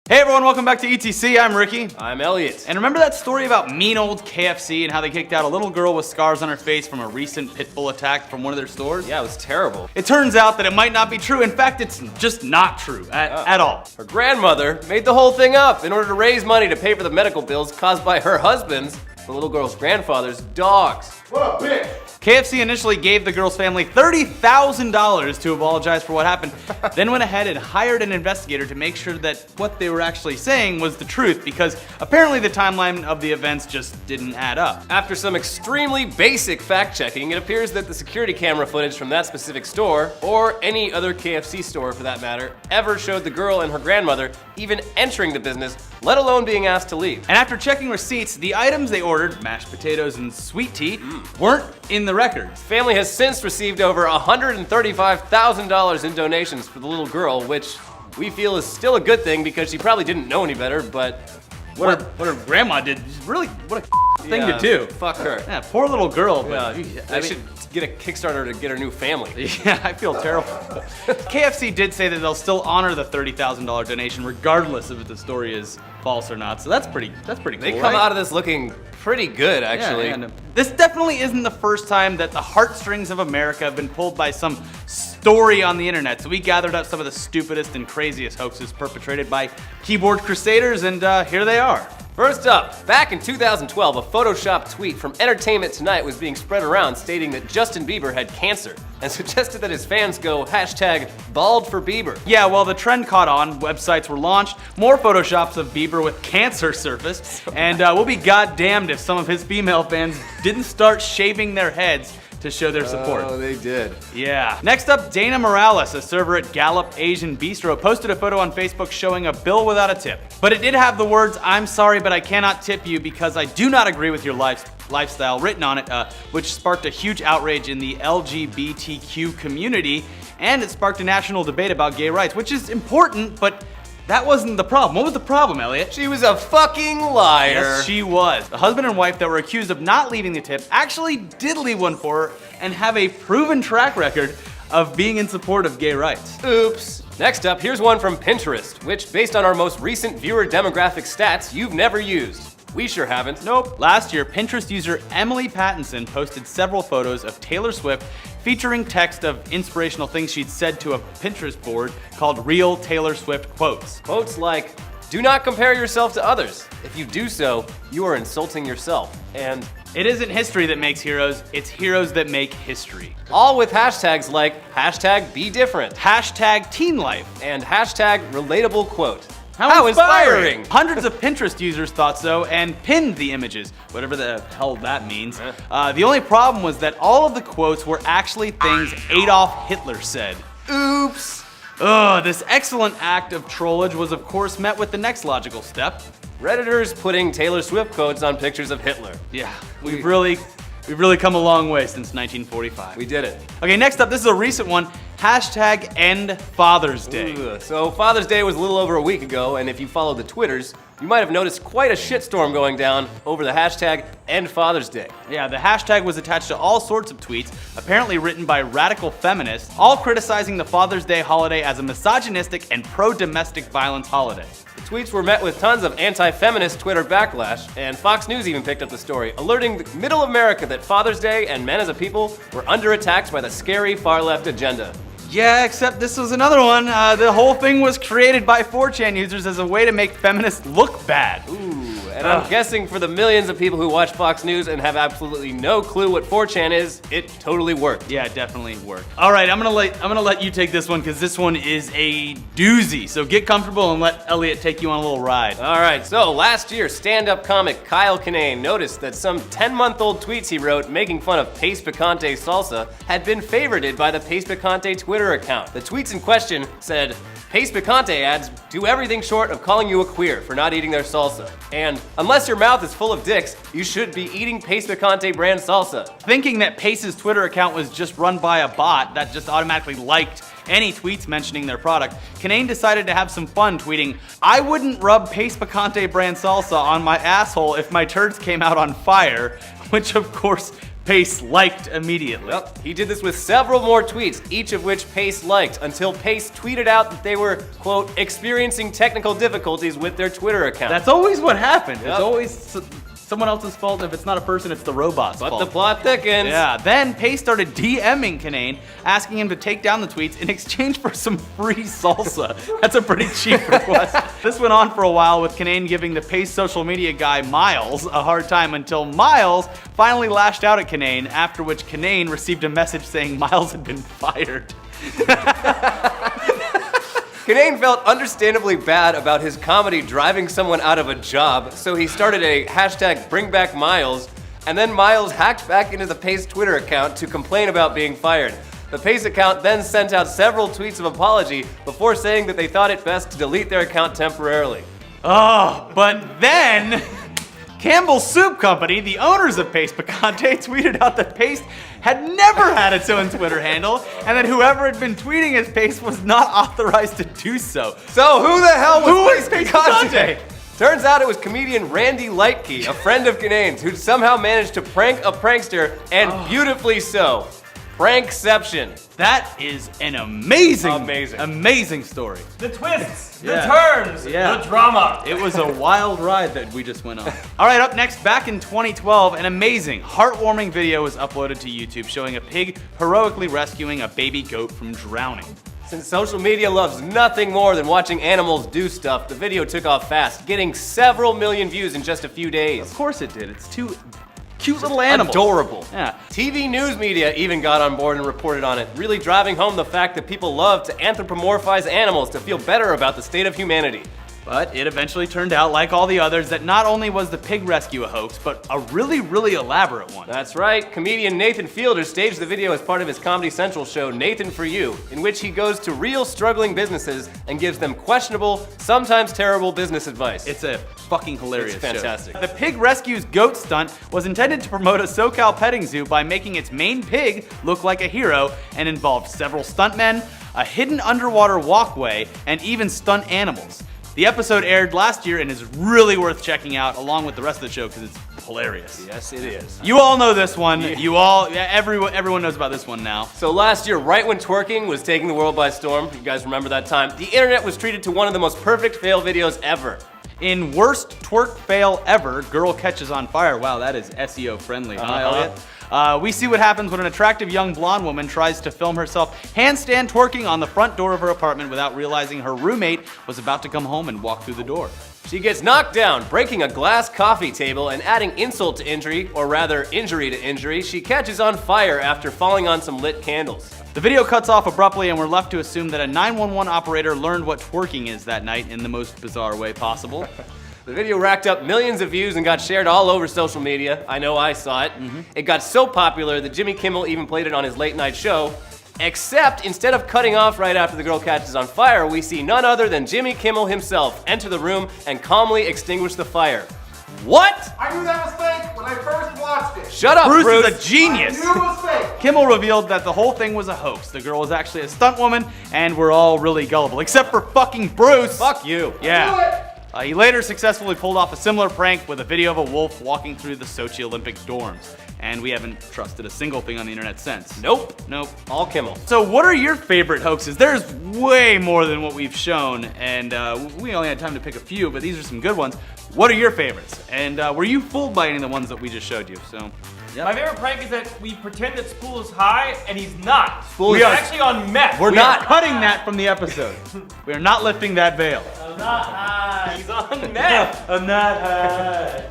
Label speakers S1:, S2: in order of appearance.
S1: Hey everyone, welcome back to ETC. I'm Ricky.
S2: I'm Elliot.
S1: And remember that story about mean old KFC and how they kicked out a little girl with scars on her face from a recent pit bull attack from one of their stores?
S2: Yeah, it was terrible.
S1: It turns out that it might not be true. In fact, it's just not true at all.
S2: Her grandmother made the whole thing up in order to raise money to pay for the medical bills caused by her husband's, the little girl's grandfather's, dogs.
S3: What a bitch!
S1: KFC initially gave the girl's family $30,000 to apologize for what happened, then went ahead and hired an investigator to make sure that what they were actually saying was the truth, because apparently the timeline of the events just didn't add up.
S2: After some extremely basic fact-checking, it appears that the security camera footage from that specific store, or any other KFC store for that matter, ever showed the girl and her grandmother even entering the business, let alone being asked to leave.
S1: And after checking receipts, the items they ordered, mashed potatoes and sweet tea, weren't in the records.
S2: Family has since received over $135,000 in donations for the little girl, which we feel is still a good thing because she probably didn't know any better, but
S1: What her grandma did, really, what a thing to do.
S2: Fuck her.
S1: Yeah, poor little girl, but
S2: I should get a Kickstarter to get her new family.
S1: Yeah, I feel terrible. KFC did say that they'll still honor the $30,000 donation regardless of if the story is false or not. So that's pretty cool.
S2: They come out of this looking pretty good, actually.
S1: Yeah, no. This definitely isn't the first time that the heartstrings of America have been pulled by some story on the internet. So we gathered up some of the stupidest and craziest hoaxes perpetrated by keyboard crusaders, and here they are.
S2: First up, back in 2012, a Photoshop tweet from Entertainment Tonight was being spread around stating that Justin Bieber had cancer and suggested that his fans go #BaldForBieber.
S1: Yeah, well, the trend caught on, websites were launched, more photoshops of Bieber with cancer surfaced, and we'll be goddamned if some of his female fans didn't start shaving their heads to show their support.
S2: Oh, they did.
S1: Yeah. Next up, Dana Morales, a server at Gallup Asian Bistro, posted a photo on Facebook showing a bill without a tip. But it did have the words, "I'm sorry, but I cannot tip you because I do not agree with your lifestyle," written on it, which sparked a huge outrage in the LGBTQ community, and it sparked a national debate about gay rights, which is important, but that wasn't the problem. What was the problem, Elliot?
S2: She was a fucking liar.
S1: Yes, she was. The husband and wife that were accused of not leaving the tip actually did leave one for her and have a proven track record of being in support of gay rights.
S2: Oops. Next up, here's one from Pinterest, which, based on our most recent viewer demographic stats, you've never used. We sure haven't.
S1: Nope. Last year, Pinterest user Emily Pattinson posted several photos of Taylor Swift featuring text of inspirational things she'd said to a Pinterest board called Real Taylor Swift Quotes.
S2: Quotes like, "Do not compare yourself to others. If you do so, you are insulting yourself." And
S1: it isn't history that makes heroes, it's heroes that make history.
S2: All with hashtags like #BeDifferent,
S1: #TeenLife,
S2: and #relatable quote.
S1: How inspiring! Hundreds of Pinterest users thought so and pinned the images, whatever the hell that means. The only problem was that all of the quotes were actually things Adolf Hitler said.
S2: Oops!
S1: Ugh, this excellent act of trollage was of course met with the next logical step.
S2: Redditors putting Taylor Swift quotes on pictures of Hitler.
S1: Yeah, we've really come a long way since 1945.
S2: We did it.
S1: Okay, next up, this is a recent one. #EndFathersDay.
S2: Ooh, so Father's Day was a little over a week ago, and if you follow the Twitters, you might have noticed quite a shitstorm going down over the #EndFathersDay.
S1: Yeah, the hashtag was attached to all sorts of tweets, apparently written by radical feminists, all criticizing the Father's Day holiday as a misogynistic and pro-domestic violence holiday.
S2: The tweets were met with tons of anti-feminist Twitter backlash, and Fox News even picked up the story, alerting the middle America that Father's Day and men as a people were under attack by the scary far-left agenda.
S1: Yeah, except this was another one. The whole thing was created by 4chan users as a way to make feminists look bad.
S2: Ooh, and I'm guessing for the millions of people who watch Fox News and have absolutely no clue what 4chan is, it totally worked.
S1: Yeah, it definitely worked. All right, I'm gonna let you take this one because this one is a doozy. So get comfortable and let Elliot take you on a little ride.
S2: All right, so last year, stand-up comic Kyle Kinane noticed that some 10-month-old tweets he wrote making fun of Pace Picante salsa had been favorited by the Pace Picante Twitter account. The tweets in question said, "Pace Picante ads do everything short of calling you a queer for not eating their salsa. And unless your mouth is full of dicks, you should be eating Pace Picante brand salsa."
S1: Thinking that Pace's Twitter account was just run by a bot that just automatically liked any tweets mentioning their product, Kinane decided to have some fun tweeting, "I wouldn't rub Pace Picante brand salsa on my asshole if my turds came out on fire," which of course Pace liked immediately.
S2: Well, he did this with several more tweets, each of which Pace liked, until Pace tweeted out that they were, quote, experiencing technical difficulties with their Twitter account.
S1: That's always what happens.
S2: Yep.
S1: It's always someone else's fault. If it's not a person, it's the robot's fault.
S2: But the plot thickens.
S1: Yeah, then Pace started DMing Kinane, asking him to take down the tweets in exchange for some free salsa. That's a pretty cheap request. This went on for a while, with Kinane giving the Pace social media guy, Miles, a hard time, until Miles finally lashed out at Kinane, after which Kinane received a message saying Miles had been fired.
S2: Kinane felt understandably bad about his comedy driving someone out of a job, so he started a hashtag #BringBackMiles, and then Miles hacked back into the Pace Twitter account to complain about being fired. The Pace account then sent out several tweets of apology before saying that they thought it best to delete their account temporarily.
S1: Oh, but then Campbell's Soup Company, the owners of Pace Picante, tweeted out that Pace had never had its own Twitter handle, and that whoever had been tweeting as Pace was not authorized to do so.
S2: So who the hell was
S1: is
S2: Pace
S1: Pace
S2: Picante?
S1: Picante?
S2: Turns out it was comedian Randy Lightke, a friend of Kinane's, who somehow managed to prank a prankster, and beautifully so. Prankception.
S1: That is an amazing story.
S3: The twists,
S1: Yeah.
S3: the turns,
S1: Yeah.
S3: the drama.
S1: It was a wild ride that we just went on. All right, up next, back in 2012, an amazing, heartwarming video was uploaded to YouTube showing a pig heroically rescuing a baby goat from drowning.
S2: Since social media loves nothing more than watching animals do stuff, the video took off fast, getting several million views in just a few days.
S1: Of course it did. It's two cute little animals.
S2: Adorable.
S1: Yeah.
S2: TV news media even got on board and reported on it, really driving home the fact that people love to anthropomorphize animals to feel better about the state of humanity.
S1: But it eventually turned out, like all the others, that not only was the pig rescue a hoax, but a really, really elaborate one.
S2: That's right, comedian Nathan Fielder staged the video as part of his Comedy Central show, Nathan For You, in which he goes to real struggling businesses and gives them questionable, sometimes terrible business advice.
S1: It's a fucking hilarious
S2: It's fantastic.
S1: show. The Pig Rescues Goat stunt was intended to promote a SoCal petting zoo by making its main pig look like a hero, and involved several stuntmen, a hidden underwater walkway, and even stunt animals. The episode aired last year and is really worth checking out, along with the rest of the show, because it's hilarious.
S2: Yes, it is.
S1: You all know this one. Everyone knows about this one now.
S2: So last year, right when twerking was taking the world by storm, you guys remember that time, the internet was treated to one of the most perfect fail videos ever.
S1: In Worst Twerk Fail Ever, Girl Catches on Fire. Wow, that is SEO friendly, huh, Elliot? We see what happens when an attractive young blonde woman tries to film herself handstand twerking on the front door of her apartment without realizing her roommate was about to come home and walk through the door.
S2: She gets knocked down, breaking a glass coffee table, and adding insult to injury, or rather injury to injury, she catches on fire after falling on some lit candles.
S1: The video cuts off abruptly, and we're left to assume that a 911 operator learned what twerking is that night in the most bizarre way possible.
S2: The video racked up millions of views and got shared all over social media. I know I saw it. It got so popular that Jimmy Kimmel even played it on his late night show. Except, instead of cutting off right after the girl catches on fire, we see none other than Jimmy Kimmel himself enter the room and calmly extinguish the fire. What?
S4: I knew that was fake when I first watched it.
S2: Shut up,
S1: Bruce
S2: Bruce!
S1: is a genius!
S4: I knew it was fake.
S1: Kimmel revealed that the whole thing was a hoax. The girl was actually a stunt woman, and we're all really gullible. Except for fucking Bruce!
S2: Fuck you.
S1: Yeah. He later successfully pulled off a similar prank with a video of a wolf walking through the Sochi Olympic dorms. And we haven't trusted a single thing on the internet since.
S2: Nope.
S1: Nope.
S2: All Kimmel.
S1: So what are your favorite hoaxes? There's way more than what we've shown, and we only had time to pick a few, but these are some good ones. What are your favorites? And were you fooled by any of the ones that we just showed you? So, yep.
S3: My favorite prank is that we pretend that Spool is high and he's not.
S2: Spool
S3: He's
S2: is-
S3: actually on meth.
S2: We're
S1: We
S2: not
S1: are cutting that from the episode. We are not lifting that veil.
S3: I'm not high. He's on meth.
S1: I'm not high.